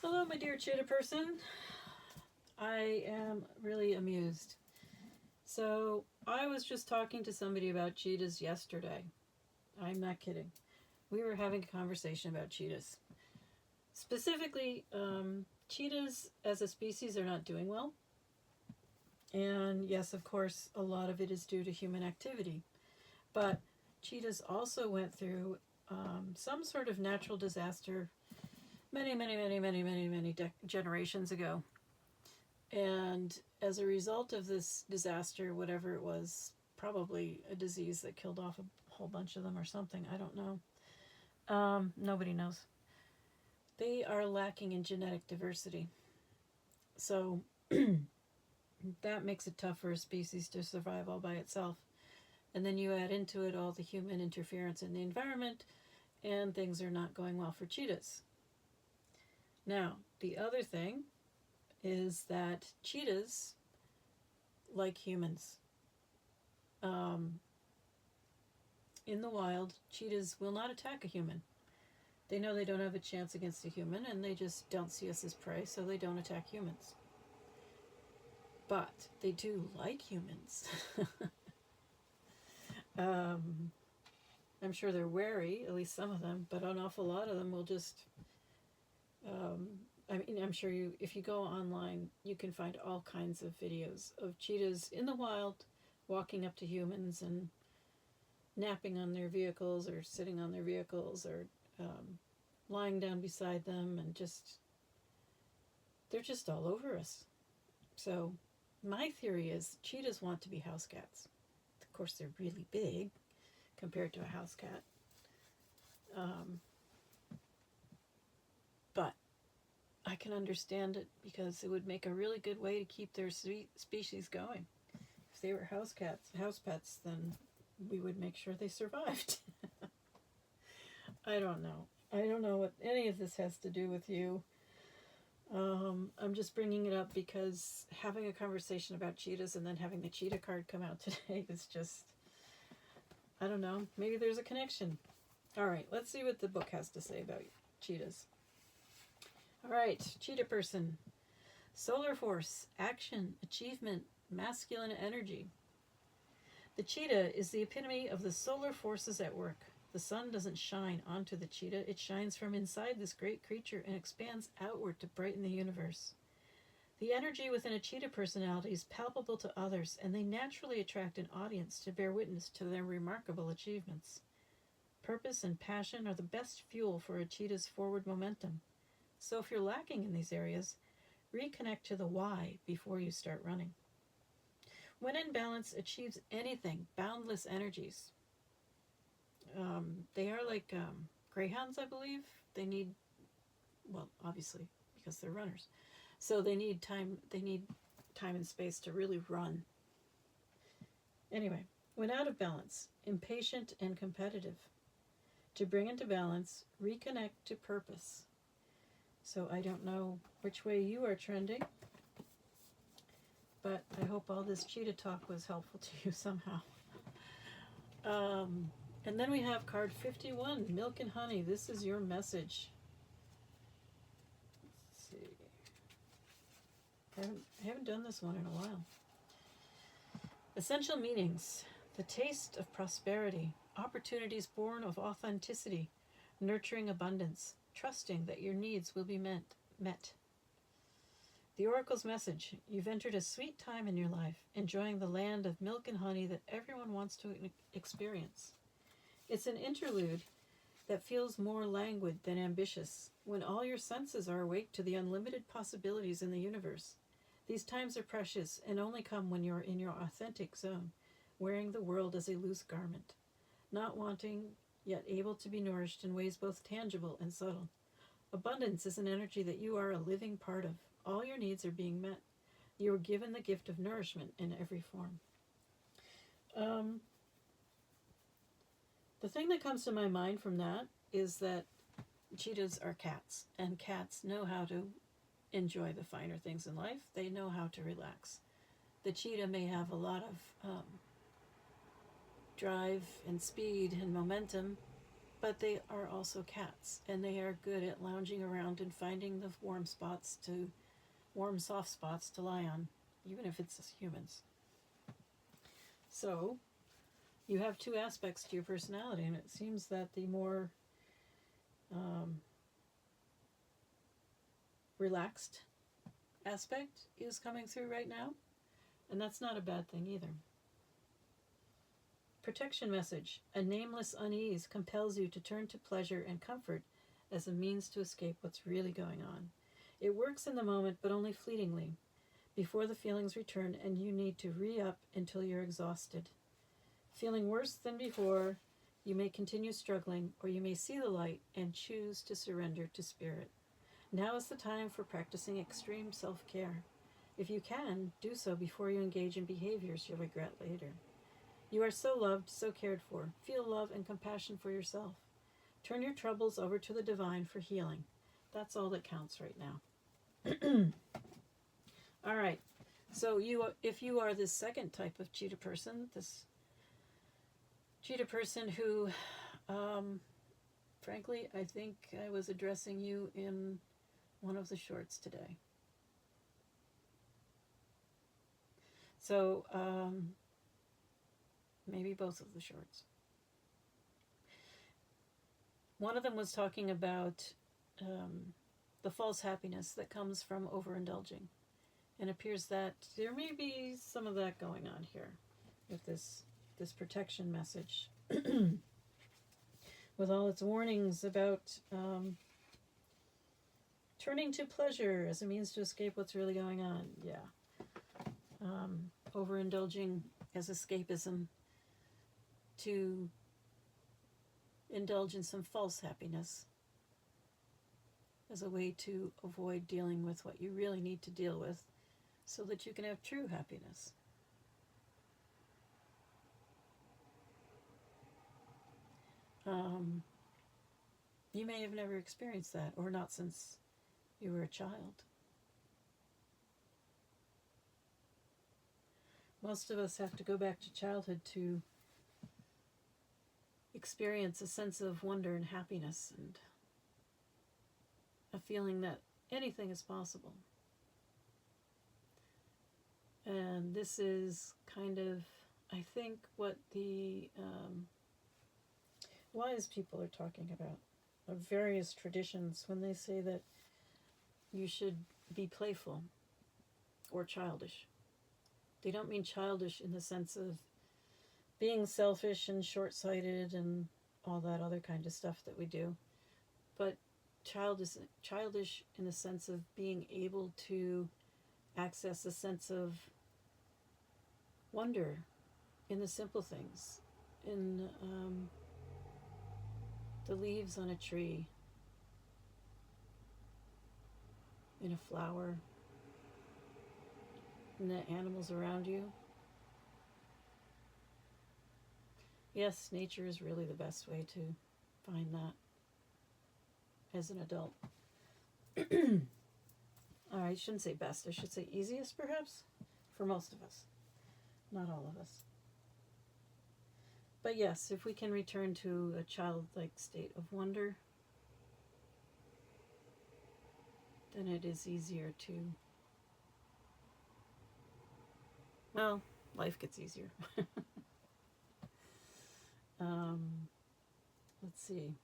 Hello, my dear cheetah person. I am really amused. So, I was just talking to somebody about cheetahs yesterday. I'm not kidding. We were having a conversation about cheetahs. Specifically, cheetahs as a species are not doing well. And yes, of course, a lot of it is due to human activity. But cheetahs also went through some sort of natural disaster many generations ago. And as a result of this disaster, whatever it was, probably a disease that killed off a whole bunch of them or something, I don't know. Nobody knows. They are lacking in genetic diversity. So that makes it tough for a species to survive all by itself. And then you add into it all the human interference in the environment, and things are not going well for cheetahs. Now, the other thing is that cheetahs, like humans, in the wild, cheetahs will not attack a human. They know they don't have a chance against a human, and they just don't see us as prey, so they don't attack humans. But they do like humans. I'm sure they're wary, at least some of them, but an awful lot of them will just... I'm sure if you go online, you can find all kinds of videos of cheetahs in the wild walking up to humans and napping on their vehicles or sitting on their vehicles or lying down beside them, and they're just all over us. So my theory is cheetahs want to be house cats. Of course, they're really big compared to a house cat. But I can understand it because it would make a really good way to keep their species going. If they were house pets, then we would make sure they survived. I don't know what any of this has to do with you. I'm just bringing it up because having a conversation about cheetahs and then having the cheetah card come out today is just, I don't know, maybe there's a connection. All right, let's see what the book has to say about cheetahs. All right, cheetah person. Solar force, action, achievement, masculine energy. The cheetah is the epitome of the solar forces at work. The sun doesn't shine onto the cheetah, it shines from inside this great creature and expands outward to brighten the universe. The energy within a cheetah personality is palpable to others, and they naturally attract an audience to bear witness to their remarkable achievements. Purpose and passion are the best fuel for a cheetah's forward momentum. So if you're lacking in these areas, reconnect to the why before you start running. When in balance, achieves anything, boundless energies. They are like greyhounds, I believe. They need, well, obviously, because they're runners. So they need time and space to really run. Anyway, when out of balance, impatient and competitive. To bring into balance, reconnect to purpose. So I don't know which way you are trending, but I hope all this cheetah talk was helpful to you somehow. And then we have card 51, Milk and Honey. This is your message. Let's see. I haven't done this one in a while. Essential meanings. The taste of prosperity. Opportunities born of authenticity. Nurturing abundance. Trusting that your needs will be met. The Oracle's message. You've entered a sweet time in your life, enjoying the land of milk and honey that everyone wants to experience. It's an interlude that feels more languid than ambitious, when all your senses are awake to the unlimited possibilities in the universe. These times are precious and only come when you're in your authentic zone, wearing the world as a loose garment, not wanting, yet able to be nourished in ways both tangible and subtle. Abundance is an energy that you are a living part of. All your needs are being met. You are given the gift of nourishment in every form. The thing that comes to my mind from that is that cheetahs are cats, and cats know how to enjoy the finer things in life. They know how to relax. The cheetah may have a lot of drive and speed and momentum, but they are also cats, and they are good at lounging around and finding the warm, soft spots to lie on, even if it's as humans. So, you have two aspects to your personality, and it seems that the more relaxed aspect is coming through right now, and that's not a bad thing either. Protection message. A nameless unease compels you to turn to pleasure and comfort as a means to escape what's really going on. It works in the moment, but only fleetingly, before the feelings return and you need to re-up until you're exhausted. Feeling worse than before, you may continue struggling, or you may see the light and choose to surrender to spirit. Now is the time for practicing extreme self-care. If you can, do so before you engage in behaviors you'll regret later. You are so loved, so cared for. Feel love and compassion for yourself. Turn your troubles over to the divine for healing. That's all that counts right now. All right. So if you are this second type of cheetah person, this cheetah person who, frankly, I think I was addressing you in one of the shorts today. So, maybe both of the shorts. One of them was talking about the false happiness that comes from overindulging. And it appears that there may be some of that going on here with this protection message. With all its warnings about turning to pleasure as a means to escape what's really going on. Yeah. Overindulging as escapism to indulge in some false happiness as a way to avoid dealing with what you really need to deal with so that you can have true happiness. You may have never experienced that, or not since you were a child. Most of us have to go back to childhood to experience a sense of wonder and happiness and a feeling that anything is possible. And this is kind of, I think, what the wise people are talking about, of various traditions, when they say that you should be playful or childish. They don't mean childish in the sense of being selfish and short-sighted and all that other kind of stuff that we do, but childish in the sense of being able to access a sense of wonder in the simple things, in the leaves on a tree, in a flower, in the animals around you. Yes, nature is really the best way to find that as an adult. I shouldn't say best, I should say easiest perhaps, for most of us, not all of us. But yes, if we can return to a childlike state of wonder, then it is easier to, well, life gets easier. Let's see.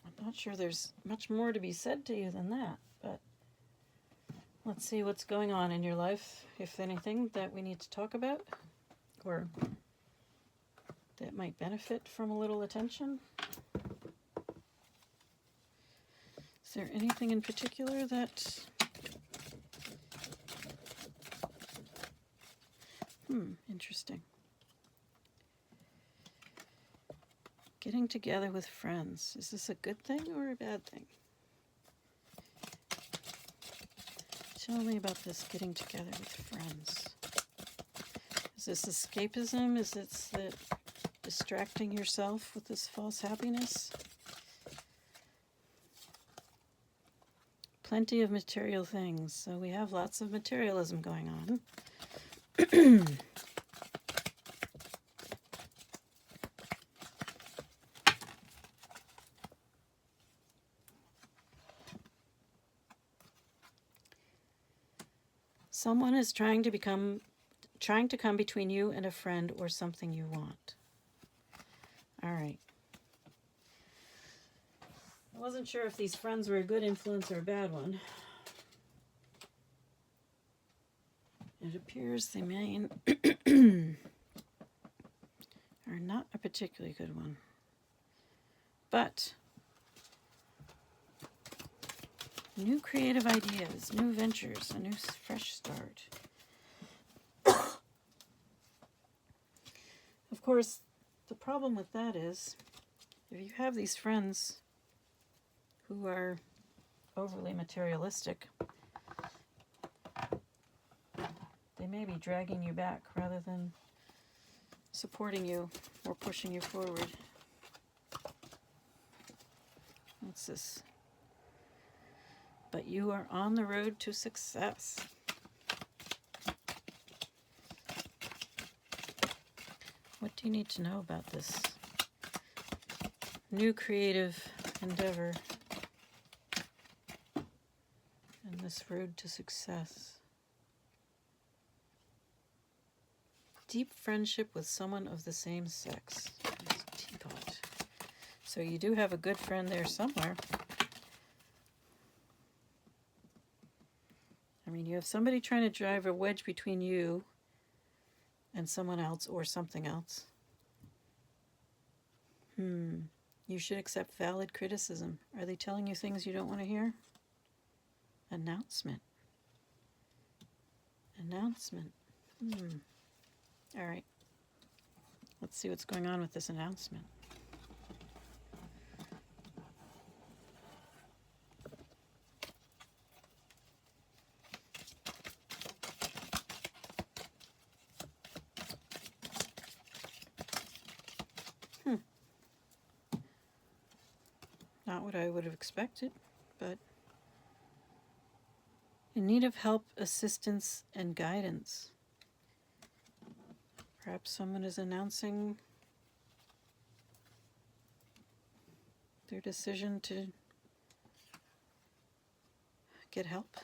I'm not sure there's much more to be said to you than that, but let's see what's going on in your life, if anything, that we need to talk about, or that might benefit from a little attention. Is there anything in particular that... interesting. Getting together with friends. Is this a good thing or a bad thing? Tell me about this getting together with friends. Is this escapism? Is it that distracting yourself with this false happiness? Plenty of material things. So we have lots of materialism going on. Someone is trying to come between you and a friend or something you want. All right. I wasn't sure if these friends were a good influence or a bad one. It appears they may are not a particularly good one. But new creative ideas, new ventures, a new fresh start. Of course, the problem with that is if you have these friends who are overly materialistic, they may be dragging you back rather than supporting you or pushing you forward. What's this? But you are on the road to success. What do you need to know about this new creative endeavor and this road to success? Deep friendship with someone of the same sex. Teapot. So you do have a good friend there somewhere. I mean, you have somebody trying to drive a wedge between you and someone else or something else. You should accept valid criticism. Are they telling you things you don't want to hear? Announcement. All right. Let's see what's going on with this announcement. Not what I would have expected, but in need of help, assistance, and guidance. Perhaps someone is announcing their decision to get help.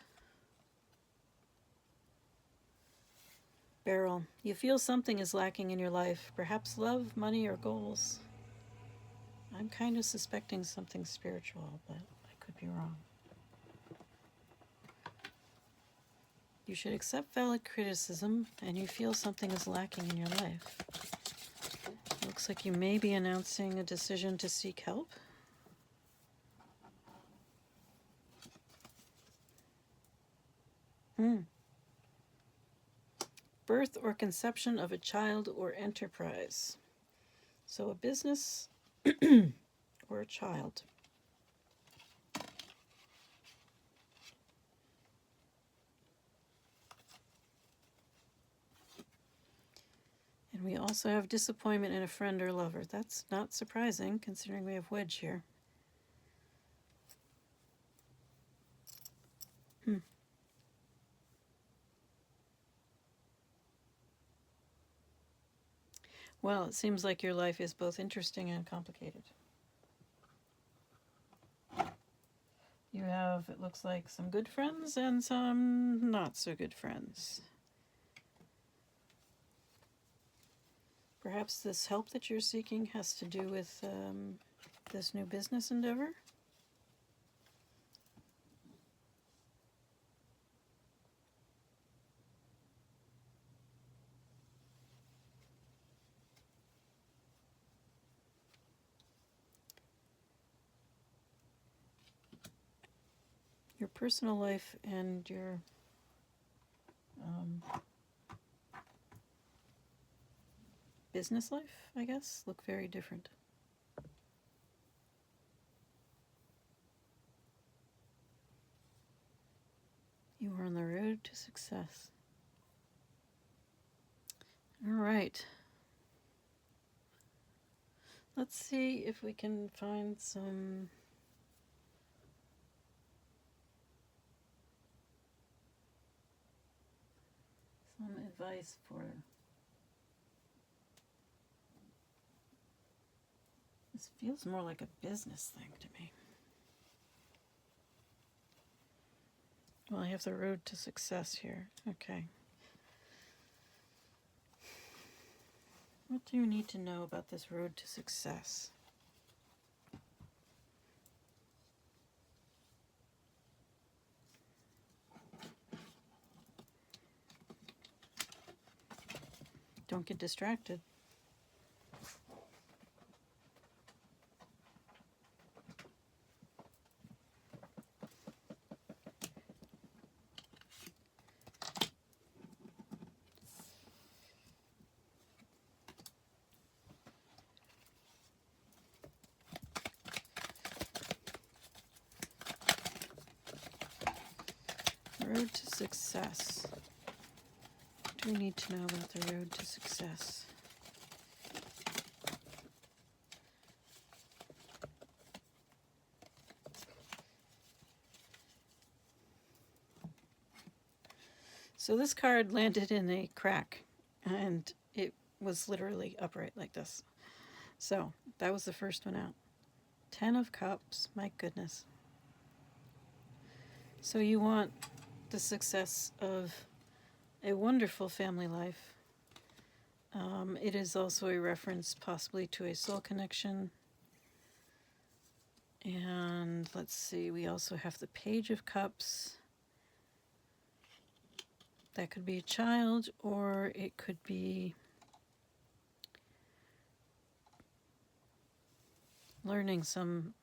Beryl, you feel something is lacking in your life, perhaps love, money, or goals. I'm kind of suspecting something spiritual, but I could be wrong. You should accept valid criticism, and you feel something is lacking in your life. Looks like you may be announcing a decision to seek help. Birth or conception of a child or enterprise. So a business or a child. And we also have disappointment in a friend or lover. That's not surprising, considering we have wedge here. Well, it seems like your life is both interesting and complicated. You have, it looks like, some good friends and some not so good friends. Perhaps this help that you're seeking has to do with this new business endeavor? Your personal life and your business life, I guess, look very different. You are on the road to success. All right. Let's see if we can find some advice for this. Feels more like a business thing to me. Well, I have the road to success here. Okay. What do you need to know about this road to success? Don't get distracted. Road to success. What do we need to know about the road to success? So this card landed in a crack, and it was literally upright like this. So that was the first one out. 10 of Cups, my goodness. So you want the success of a wonderful family life. It is also a reference possibly to a soul connection. And let's see, we also have the Page of Cups. That could be a child, or it could be learning some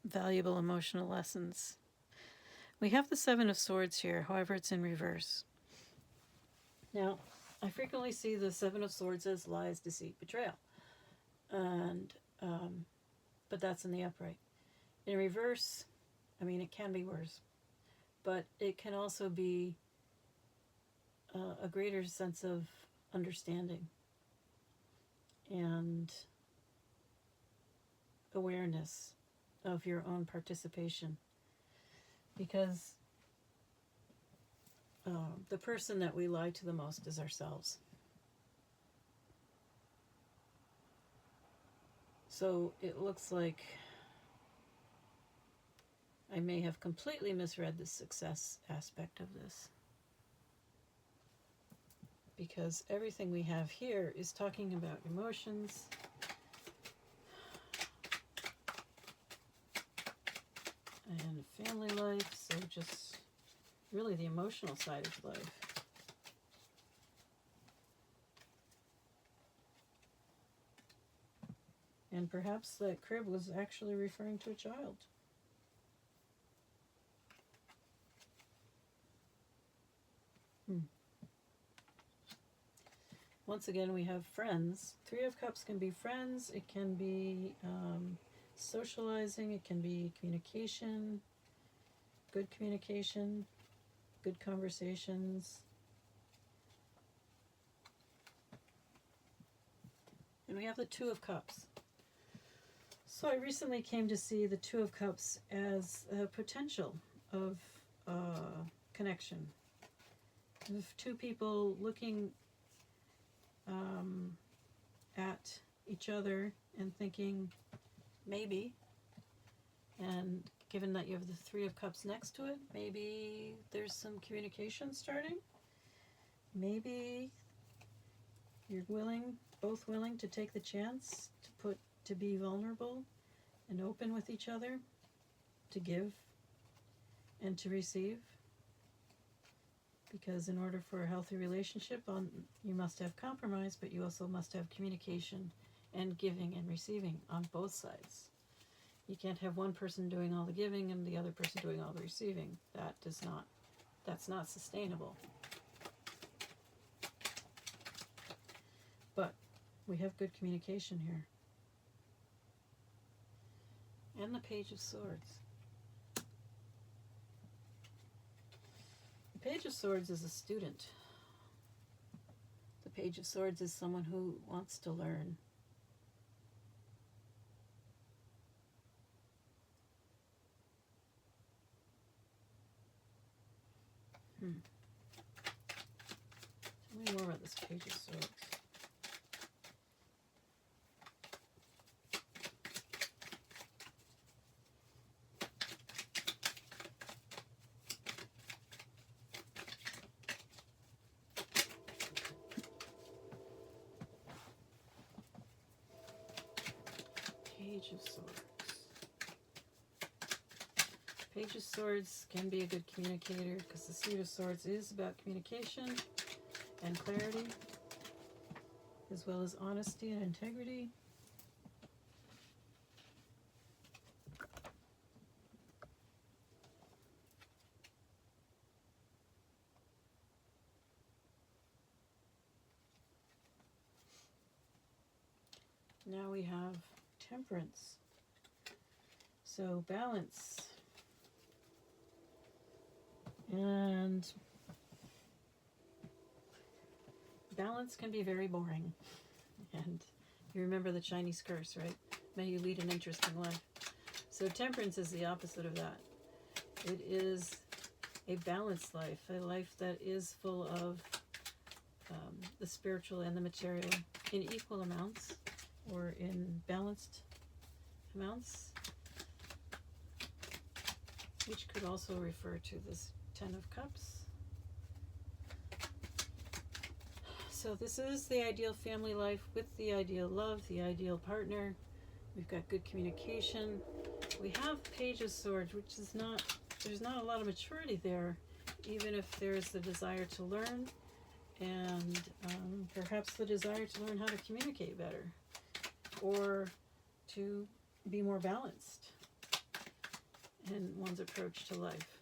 valuable emotional lessons. We have the Seven of Swords here, however it's in reverse. Now, I frequently see the Seven of Swords as lies, deceit, betrayal. And, but that's in the upright. In reverse, I mean, it can be worse. But it can also be a greater sense of understanding and awareness of your own participation. Because the person that we lie to the most is ourselves. So it looks like I may have completely misread the success aspect of this. Because everything we have here is talking about emotions. And family life, so just really the emotional side of life. And perhaps that crib was actually referring to a child. Once again, we have friends. Three of Cups can be friends. It can be socializing. It can be communication, good conversations. And we have the Two of Cups. So I recently came to see the Two of Cups as a potential of connection. Of two people looking at each other and thinking, maybe, and given that you have the Three of Cups next to it, maybe there's some communication starting. Maybe you're both willing to take the chance to be vulnerable and open with each other, to give and to receive. Because in order for a healthy relationship, you must have compromise, but you also must have communication and giving and receiving on both sides. You can't have one person doing all the giving and the other person doing all the receiving. That's not sustainable. But we have good communication here. And the Page of Swords. The Page of Swords is a student. The Page of Swords is someone who wants to learn. Tell me more about this Page of Swords. Swords. Page of Swords can be a good communicator because the Suit of Swords is about communication and clarity, as well as honesty and integrity. Now we have Temperance. So balance. And balance can be very boring. And you remember the Chinese curse, right? May you lead an interesting life. So temperance is the opposite of that. It is a balanced life, a life that is full of the spiritual and the material in equal amounts, or in balanced amounts, which could also refer to this Ten of Cups. So this is the ideal family life with the ideal love, the ideal partner. We've got good communication. We have Page of Swords, which is not, there's not a lot of maturity there, even if there's the desire to learn and perhaps the desire to learn how to communicate better or to be more balanced in one's approach to life.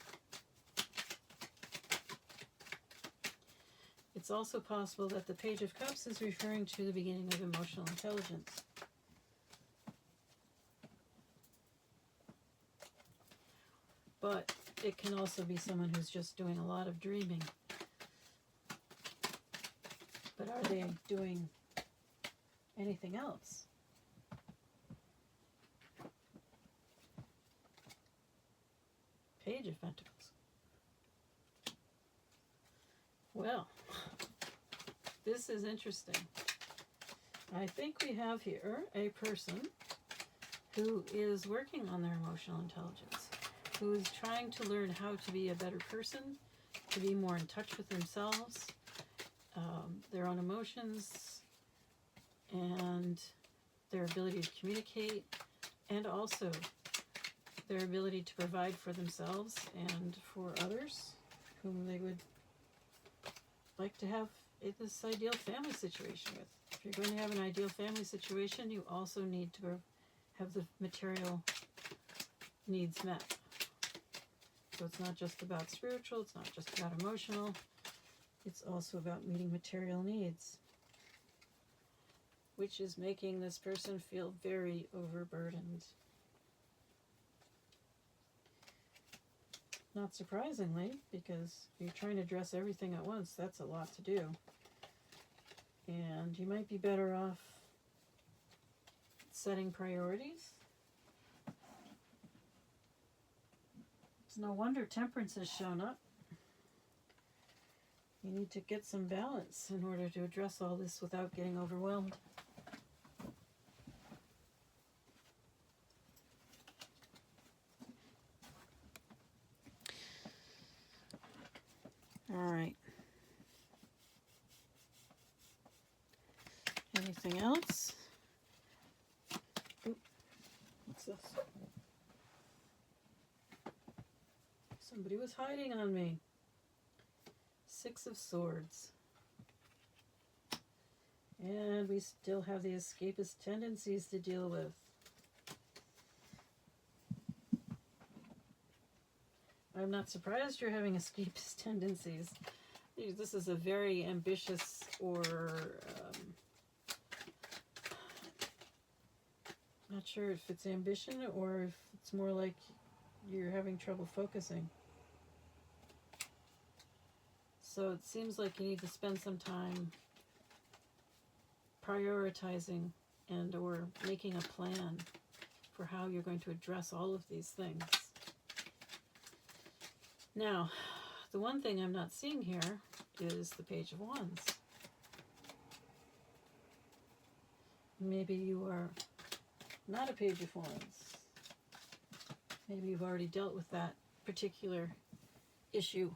It's also possible that the Page of Cups is referring to the beginning of emotional intelligence. But it can also be someone who's just doing a lot of dreaming. But are they doing anything else? Page of Pentacles. Well, this is interesting. I think we have here a person who is working on their emotional intelligence, who is trying to learn how to be a better person, to be more in touch with themselves, their own emotions, and their ability to communicate, and also their ability to provide for themselves and for others whom they would like to have this ideal family situation with. If you're going to have an ideal family situation, you also need to have the material needs met. So it's not just about spiritual, it's not just about emotional, it's also about meeting material needs, which is making this person feel very overburdened. Not surprisingly, because you're trying to address everything at once, that's a lot to do. And you might be better off setting priorities. It's no wonder temperance has shown up. You need to get some balance in order to address all this without getting overwhelmed. All right. Anything else? Oop. What's this? Somebody was hiding on me. Six of Swords. And we still have the escapist tendencies to deal with. I'm not surprised you're having escapist tendencies. This is a very ambitious or not sure if it's ambition or if it's more like you're having trouble focusing. So it seems like you need to spend some time prioritizing and or making a plan for how you're going to address all of these things. Now, the one thing I'm not seeing here is the Page of Wands. Maybe you are not a Page of Wands. Maybe you've already dealt with that particular issue.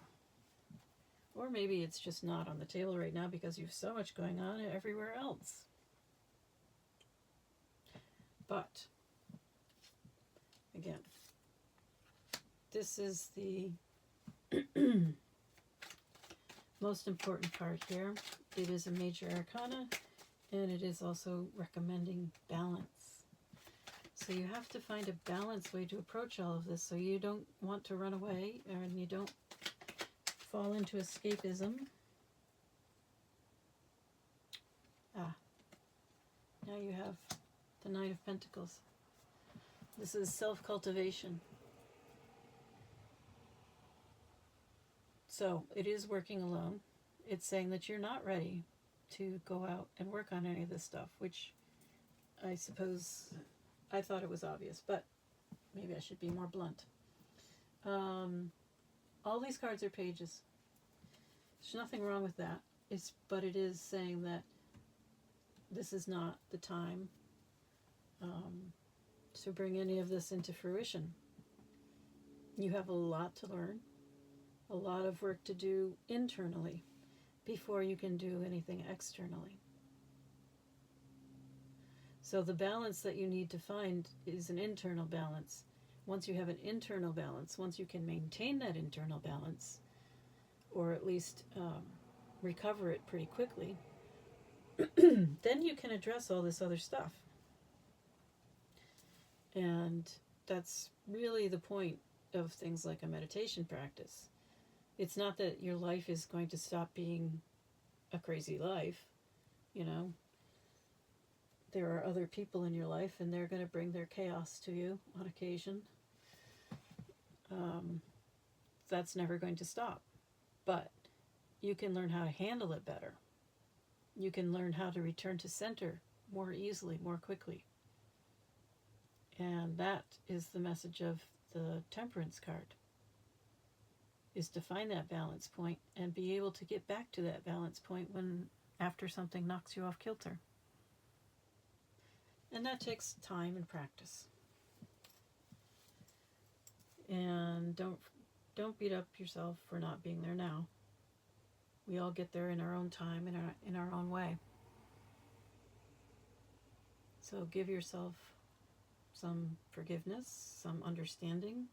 Or maybe it's just not on the table right now because you have so much going on everywhere else. But again. This is the most important part here. It is a major arcana, and it is also recommending balance. So you have to find a balanced way to approach all of this, so you don't want to run away and you don't fall into escapism. Now you have the Knight of Pentacles. This is self-cultivation. So it is working alone. It's saying that you're not ready to go out and work on any of this stuff, which I suppose I thought it was obvious, but maybe I should be more blunt. All these cards are pages. There's nothing wrong with that. But it is saying that this is not the time to bring any of this into fruition. You have a lot to learn, a lot of work to do internally before you can do anything externally. So the balance that you need to find is an internal balance. Once you have an internal balance, once you can maintain that internal balance, or at least recover it pretty quickly, then you can address all this other stuff. And that's really the point of things like a meditation practice. It's not that your life is going to stop being a crazy life, you know. There are other people in your life, and they're going to bring their chaos to you on occasion. That's never going to stop. But you can learn how to handle it better. You can learn how to return to center more easily, more quickly. And that is the message of the Temperance card, is to find that balance point and be able to get back to that balance point after something knocks you off kilter. And that takes time and practice. And don't beat up yourself for not being there now. We all get there in our own time, in our own way. So give yourself some forgiveness, some understanding,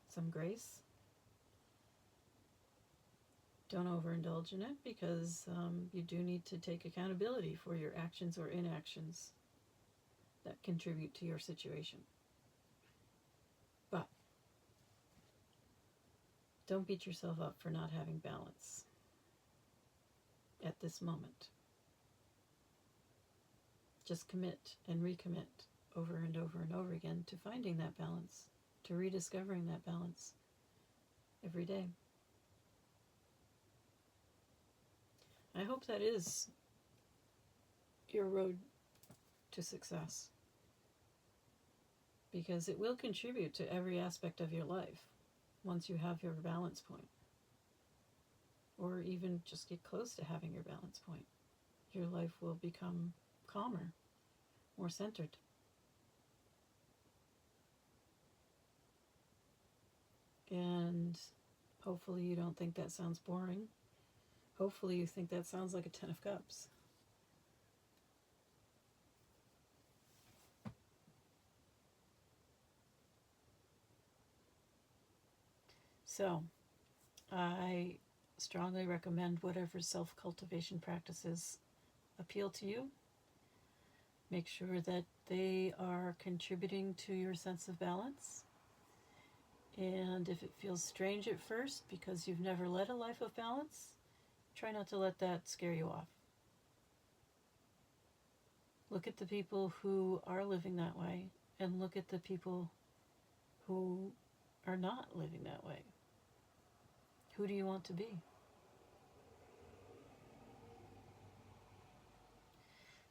some grace. Don't overindulge in it, because you do need to take accountability for your actions or inactions that contribute to your situation. But don't beat yourself up for not having balance at this moment. Just commit and recommit over and over and over again to finding that balance, to rediscovering that balance every day. I hope that is your road to success, because it will contribute to every aspect of your life once you have your balance point, or even just get close to having your balance point. Your life will become calmer, more centered. And hopefully you don't think that sounds boring. Hopefully you think that sounds like a 10 of Cups. So, I strongly recommend whatever self-cultivation practices appeal to you. Make sure that they are contributing to your sense of balance. And if it feels strange at first because you've never led a life of balance, try not to let that scare you off. Look at the people who are living that way, and look at the people who are not living that way. Who do you want to be?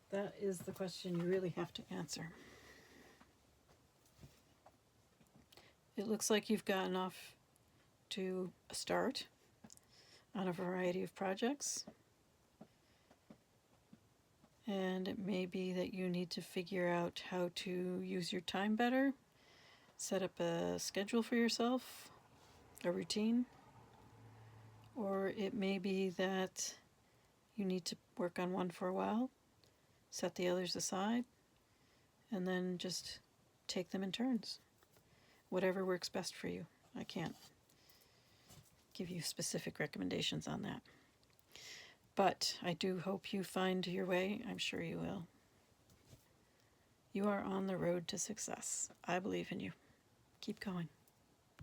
That is the question you really have to answer. It looks like you've gotten off to a start on a variety of projects. And it may be that you need to figure out how to use your time better, set up a schedule for yourself, a routine. Or it may be that you need to work on one for a while, set the others aside, and then just take them in turns. whatever works best for you. I can't give you specific recommendations on that. But I do hope you find your way. I'm sure you will. You are on the road to success. I believe in you. Keep going.